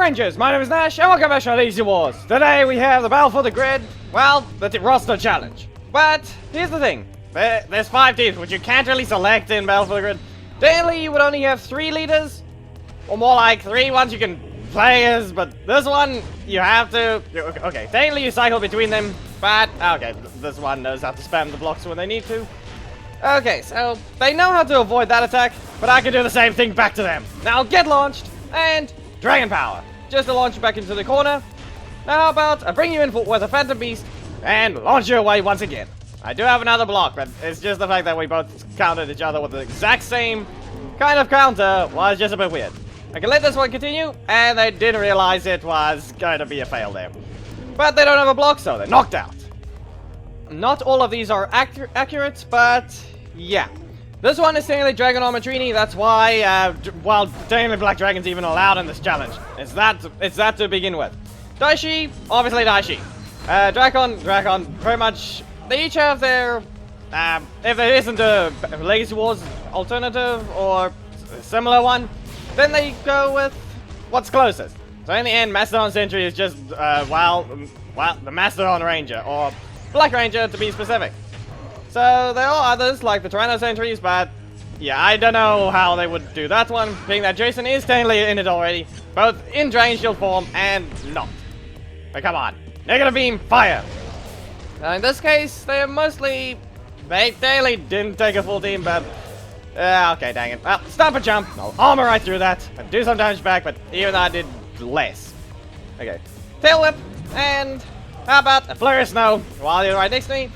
Rangers, my name is Nash, and welcome back to Lazy Wars. Today we have the Battle for the Grid, well, the roster challenge. But, here's the thing, there's 5 teams, which you can't really select in Battle for the Grid. Daily, you would only have 3 leaders, or more like 3 ones you can play as, but this one, you have to, okay, daily you cycle between them, but, okay, this one knows how to spam the blocks when they need to. Okay, so, they know how to avoid that attack, but I can do the same thing back to them. Now, get launched, and Dragon Power. Just to launch you back into the corner. Now how about I bring you in with a Phantom Beast and launch you away once again. I do have another block, but it's just the fact that we both countered each other with the exact same kind of counter was just a bit weird. I can let this one continue, and they didn't realize it was going to be a fail there. But they don't have a block, so they're knocked out. Not all of these are accurate, but yeah. This one is technically Dragon Armor Trini, that's why, well, technically Black Dragon's even allowed in this challenge. It's that to begin with. Dai Shi, obviously Dai Shi. Dragon, pretty much, they each have their, if there isn't a Legacy Wars alternative or a similar one, then they go with what's closest. So in the end, Mastodon Sentry is just, well, the Mastodon Ranger, or Black Ranger to be specific. So there are others like the Tyranno Sentries, but yeah, I don't know how they would do that one, being that Jason is technically in it already, both in Dragon Shield form and not. But come on, Negative Beam, fire! In this case, they're mostly, they daily didn't take a full team, but okay, dang it. Well, stop and jump, I'll armor right through that, and do some damage back, but even though I did less. Okay, Tail Whip, and how about a Flurry of Snow while you're right next to me.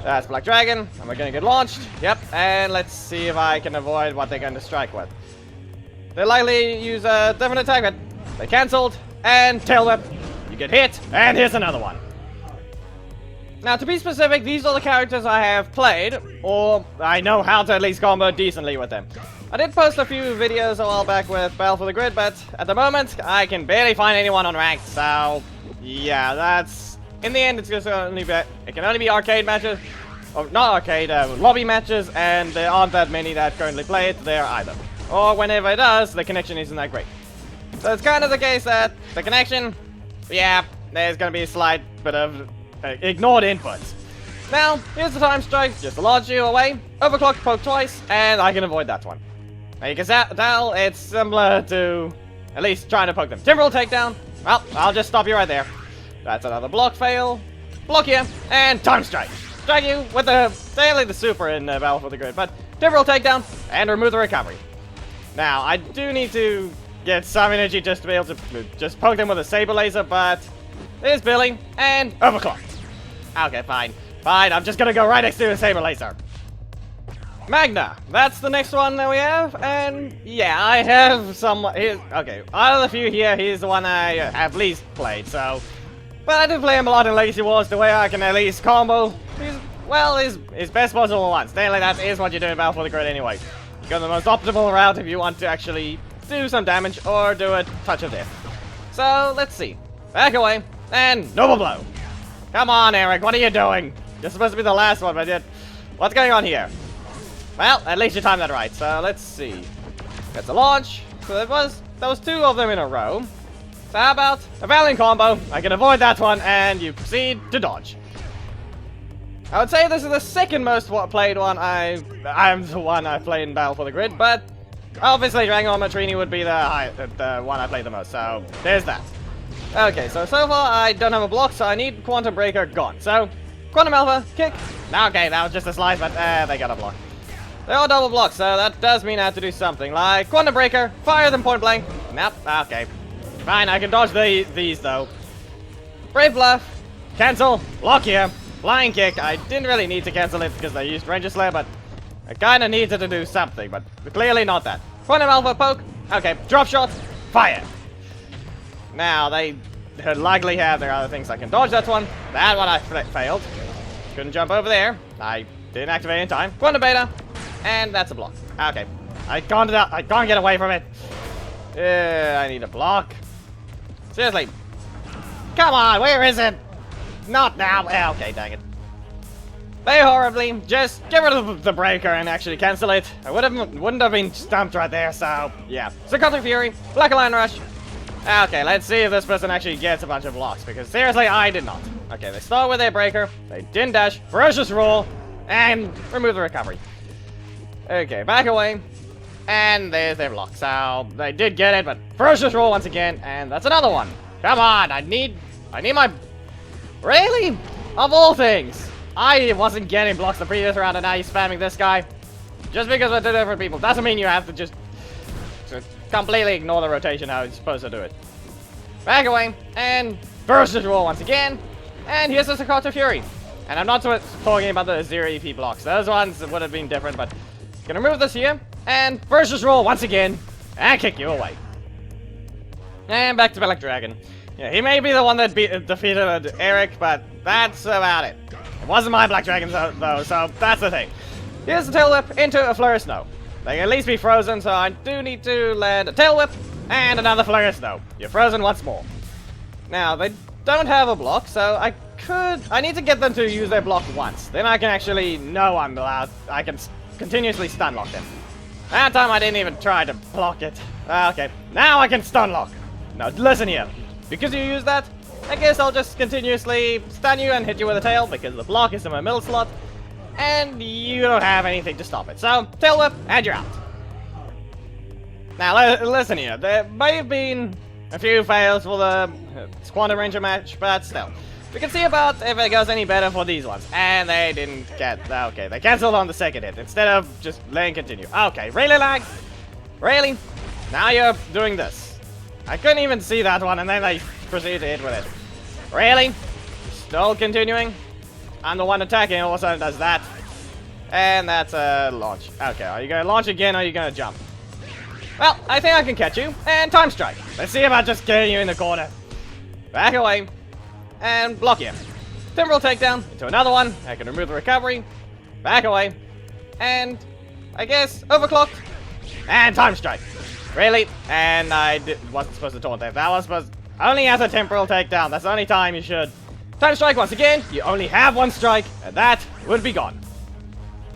That's Black Dragon, and we're gonna get launched. Yep, and let's see if I can avoid what they're gonna strike with. They likely use a different attack, but they cancelled, and Tail Whip. You get hit, and here's another one. Now, to be specific, these are the characters I have played, or I know how to at least combo decently with them. I did post a few videos a while back with Battle for the Grid, but at the moment, I can barely find anyone on ranked, so yeah, that's... In the end, it's just only be, it can only be arcade matches, or not arcade, lobby matches, and there aren't that many that currently play it there either. Or whenever it does, the connection isn't that great. So it's kind of the case that the connection, yeah, there's going to be a slight bit of ignored inputs. Now, here's the time strike, just to launch you away, overclock poke twice, and I can avoid that one. Now you can tell it's similar to at least trying to poke them. Timberwolf takedown, well, I'll just stop you right there. That's another block fail. Block here, and time strike. Strike you with the daily the super in Battle for the Grid, but Timberwolf takedown and remove the recovery. Now I do need to get some energy just to be able to just poke them with a saber laser, but there's Billy and overclock. Okay, fine, I'm just gonna go right next to the saber laser. Magna, that's the next one that we have, and yeah, I have some. Okay, out of the few here, he's the one I have least played, so. But I did play him a lot in Legacy Wars, the way I can at least combo his best possible ones. Daily, that is what you do in Battle for the Grid anyway. You go the most optimal route if you want to actually do some damage or do a touch of death. So, let's see. Back away, and Noble Blow. Come on, Eric, what are you doing? You're supposed to be the last one, but yet, what's going on here? Well, at least you timed that right, so let's see. That's a launch. So there was 2 of them in a row. So how about a Valiant combo? I can avoid that one, and you proceed to dodge. I would say this is the second most played one I'm the one I played in Battle for the Grid, but obviously Dragon Armor Trini would be the one I played the most, so there's that. Okay, so far I don't have a block, so I need Quantum Breaker gone. So, Quantum Alpha, kick. Okay, that was just a slice, but they got a block. They're all double blocks, so that does mean I have to do something, like Quantum Breaker, fire them point blank. Nope, okay. Fine, I can dodge these though. Brave Bluff, cancel, block here, flying kick. I didn't really need to cancel it because I used Ranger Slayer, but I kind of needed to do something, but clearly not that. Quantum Alpha poke, okay, drop shot, fire. Now they likely have their other things. I can dodge that one. That one I failed. Couldn't jump over there. I didn't activate in time. Quantum Beta, and that's a block. Okay, I can't get away from it. I need a block. Seriously. Come on, where is it? Not now. Okay, dang it. They horribly. Just get rid of the breaker and actually cancel it. I wouldn't have been stumped right there, so yeah. So Cutting Fury, Black Lion Rush, Okay, let's see if this person actually gets a bunch of blocks, because seriously, I did not. Okay, they start with their breaker, they didn't dash, ferocious roll, and remove the recovery. Okay, back away, and there's their block. So, they did get it, but ferocious roll once again, and that's another one. Come on, I need my... Really? Of all things, I wasn't getting blocks the previous round, and now you're spamming this guy. Just because we're two different people doesn't mean you have to just completely ignore the rotation how you're supposed to do it. Back away, and ferocious roll once again, and here's the Scotts Fury. And I'm not talking about the 0 EP blocks. Those ones would have been different, but gonna remove this here, and ferocious roll once again, and kick you away. And back to Black Dragon. Yeah, he may be the one that defeated Eric, but that's about it. It wasn't my Black Dragon though, so that's the thing. Here's the tail whip into a flurry of snow. They can at least be frozen, so I do need to land a tail whip and another flurry of snow. You're frozen once more. Now, they don't have a block, so I need to get them to use their block once. Then I can actually know I'm allowed. I can continuously stun lock them. That time I didn't even try to block it. Okay, now I can stun lock. Now, listen here. Because you use that, I guess I'll just continuously stun you and hit you with a tail, because the block is in my middle slot. And you don't have anything to stop it. So, tail whip, and you're out. Now, listen here. There may have been a few fails for the Quantum Ranger match, but still. We can see about if it goes any better for these ones. And they didn't get... Okay, they cancelled on the second hit instead of just letting continue. Okay, really lag? Really? Now you're doing this. I couldn't even see that one, and then they proceeded to hit with it. Really? Still continuing? I'm the one attacking, all of a sudden does that. And that's a launch. Okay, are you going to launch again or are you going to jump? Well, I think I can catch you. And time strike. Let's see about just getting you in the corner. Back away. And block you. Timberwolf takedown into another one. I can remove the recovery. Back away. And I guess overclocked. And time strike. Really? And I wasn't supposed to taunt them. That was supposed... Only as a temporal takedown. That's the only time you should... Time strike once again, you only have one strike, and that would be gone.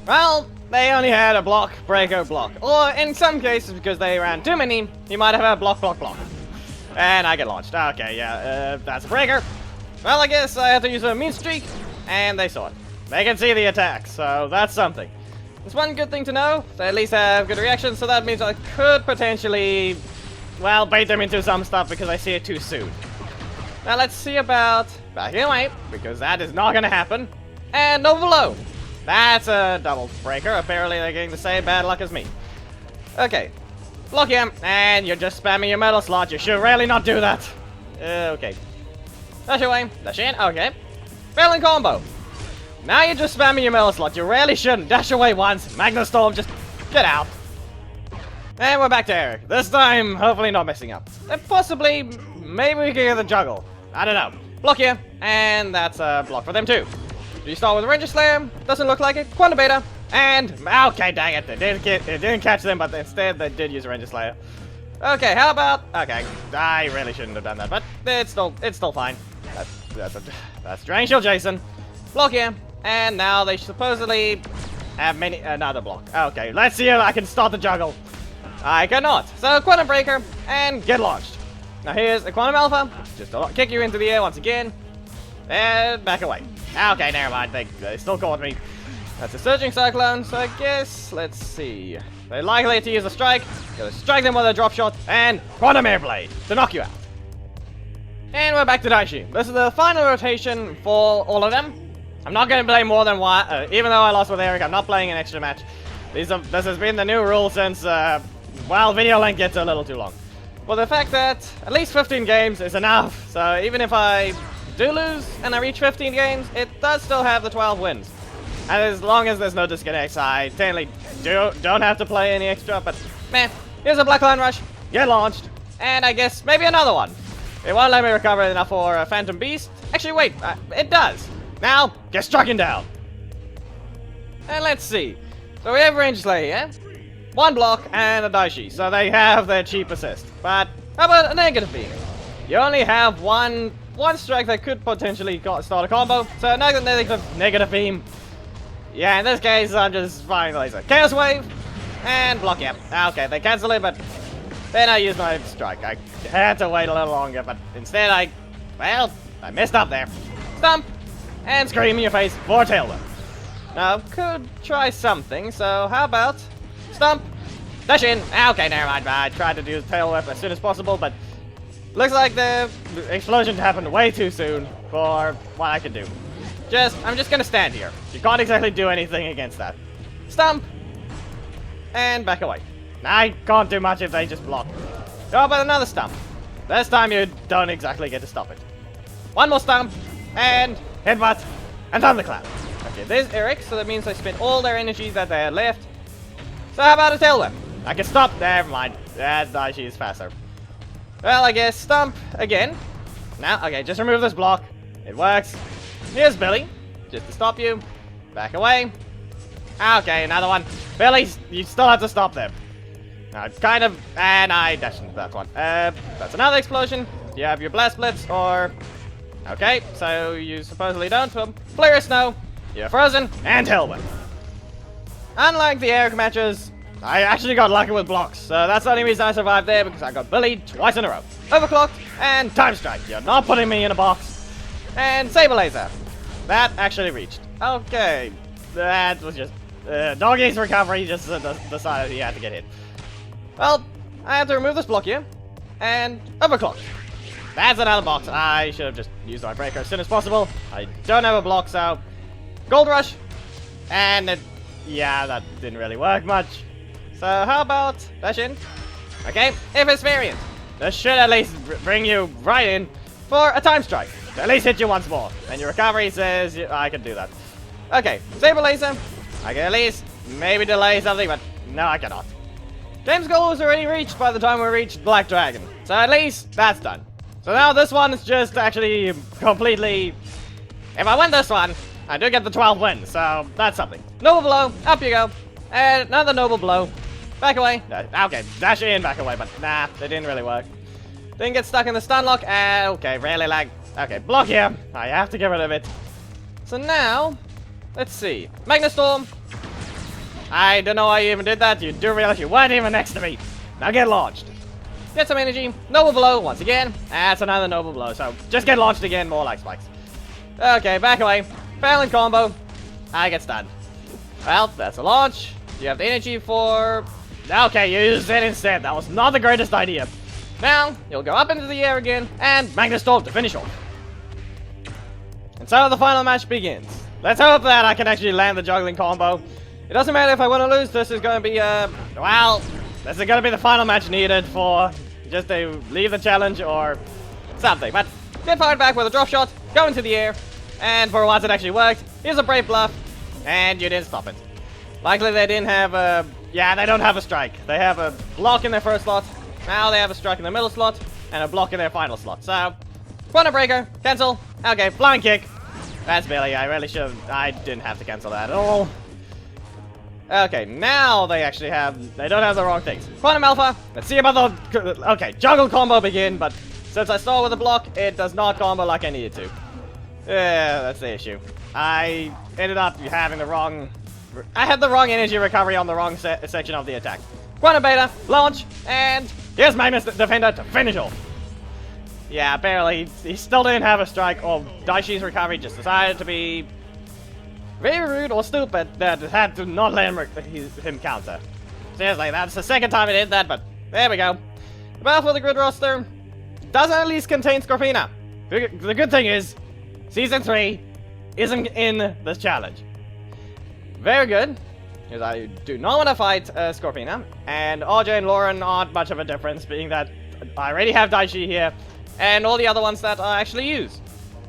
Well, they only had a block, breaker, block. Or in some cases, because they ran too many, you might have had block, block, block. And I get launched. Okay, yeah, that's a breaker. Well, I guess I have to use a mean streak, and they saw it. They can see the attack, so that's something. It's one good thing to know. They at least have good reactions, so that means I could potentially, well, bait them into some stuff because I see it too soon. Now let's see about backing away, because that is not going to happen. And overload. That's a double breaker. Apparently they're getting the same bad luck as me. Okay. Block him, and you're just spamming your metal slot. You should really not do that. Okay. Dash away. Dash in. Okay. Failing combo. Now you're just spamming your metal slot. You really shouldn't. Dash away once. Magna Storm, just get out. And we're back to Eric. This time, hopefully not messing up. And possibly, maybe we can get the juggle. I don't know. Block here, and that's a block for them too. You start with Ranger Slam, doesn't look like it. Quantum Beta, and okay, dang it, it didn't catch them, but instead they did use Ranger Slayer. Okay, how about... Okay, I really shouldn't have done that, but it's still fine. That's Drain Shield Jason. Block here, and now they supposedly have another block. Okay, let's see if I can start the juggle. I cannot. So Quantum Breaker and get launched. Now here's a Quantum Alpha. Just kick you into the air once again. And back away. Okay, never mind. They still caught me. That's a Surging Cyclone, so I guess, let's see. They're likely to use a strike. Gonna strike them with a drop shot and Quantum Airblade to knock you out. And we're back to Dai Shi. This is the final rotation for all of them. I'm not going to play more than one. Even though I lost with Eric, I'm not playing an extra match. This has been the new rule since, well, video length gets a little too long. Well, the fact that at least 15 games is enough. So even if I do lose and I reach 15 games, it does still have the 12 wins. And as long as there's no disconnects, I technically don't have to play any extra. But man, here's a Black Line Rush. Get launched. And I guess maybe another one. It won't let me recover enough for a Phantom Beast. Actually, wait, it does. Now, get stricken down. And let's see. So we have Range Slayer here. One block and a Dai Shi. So they have their cheap assist. But how about a negative beam? You only have one strike that could potentially start a combo. So negative beam. Yeah, in this case, I'm just firing the laser. Chaos Wave and block. Yep. Okay, they cancel it, but Then I used my strike. I had to wait a little longer, but instead I messed up there. Stump! And scream in your face for tail whip. Now, could try something, so how about stump, dash in. Okay, never mind. I tried to do the tail whip as soon as possible, but looks like the explosion happened way too soon for what I could do. I'm just gonna stand here. You can't exactly do anything against that. Stump! And back away. I can't do much if they just block. How about another stump? This time you don't exactly get to stop it. One more stump, and headbutt, and thunderclap. Okay, there's Eric, so that means I spent all their energies that they had left. So how about a tail whip? I can stop. Never mind. That Dai Shi is faster. Well, I guess stump again. Now, okay, just remove this block. It works. Here's Billy, just to stop you. Back away. Okay, another one. Billy, you still have to stop them. Kind of, and I dashed into that one. That's another explosion. Do you have your blast blitz, or... Okay, so you supposedly don't. Well, flare of snow, you're frozen, and tail whip. Unlike the Eric matches, I actually got lucky with blocks, so that's the only reason I survived there, because I got bullied twice in a row. Overclocked, and time strike. You're not putting me in a box. And saber laser. That actually reached. Okay, that was just... Doggy's recovery just decided he had to get hit. Well, I have to remove this block here, and overclock. That's another box. I should have just used my breaker as soon as possible. I don't have a block, so... Gold rush, and yeah, that didn't really work much. So how about dash in? Okay, if it's variant, this should at least bring you right in for a time strike. To at least hit you once more, and your recovery says I can do that. Okay, saber laser. I can at least maybe delay something, but no, I cannot. Game's goal was already reached by the time we reached Black Dragon, so at least that's done. So now this one is just actually completely... If I win this one, I do get the 12 wins, so that's something. Noble blow, up you go. And another noble blow. Back away. Okay, dash in, back away, but nah, they didn't really work. Didn't get stuck in the stun lock, and okay, really lag. Okay, block here. I have to get rid of it. So now, let's see. Magna Storm. I don't know why you even did that. You do realize you weren't even next to me. Now get launched. Get some energy. Noble blow once again. That's another noble blow. So just get launched again. More like spikes. Okay, back away. Failing combo. I get stunned. Well, that's a launch. You have the energy for... Okay, you use it instead. That was not the greatest idea. Now, you'll go up into the air again, and Magna Storm to finish off. And so the final match begins. Let's hope that I can actually land the juggling combo. It doesn't matter if I want to lose, this is going to be, well, this is going to be the final match needed for just to leave the challenge or something. But get fired back with a drop shot, go into the air, and for once it actually worked. Here's a brave bluff, and you didn't stop it. Likely they didn't have a, yeah, they don't have a strike. They have a block in their first slot, now they have a strike in the middle slot, and a block in their final slot. So, corner breaker, cancel, okay, flying kick. That's Billy, I really should have, I didn't have to cancel that at all. Okay, now they actually have, they don't have the wrong things. Quantum Alpha, let's see about the, okay, juggle combo begin, but since I start with a block, it does not combo like I needed to. Yeah, that's the issue. I ended up having the wrong, I had the wrong energy recovery on the wrong section of the attack. Quantum Beta, launch, and here's Magnus Defender to finish off. Yeah, barely, he still didn't have a strike, or Dai Shi's recovery just decided to be very rude or stupid that had to not let him counter. Seriously, that's the second time it did that, but there we go. The battle for the grid roster does at least contain Scorpina. The good thing is, Season 3 isn't in this challenge. Very good, because I do not want to fight Scorpina, and RJ and Lauren aren't much of a difference, being that I already have Dai Shi here, and all the other ones that I actually use.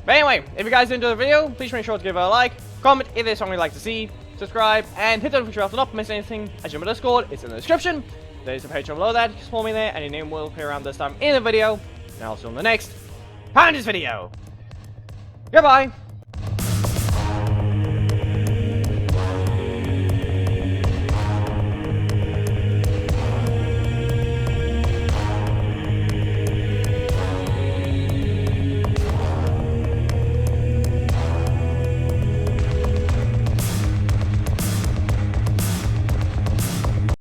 But anyway, if you guys enjoyed the video, please make sure to give it a like, comment if there's something you'd like to see, subscribe, and hit the notification bell to not miss anything. As you know, my Discord, it's in the description. There's a page below that, just follow me there, and your name will appear around this time in the video. And I'll see you in the next Pounders video. Goodbye!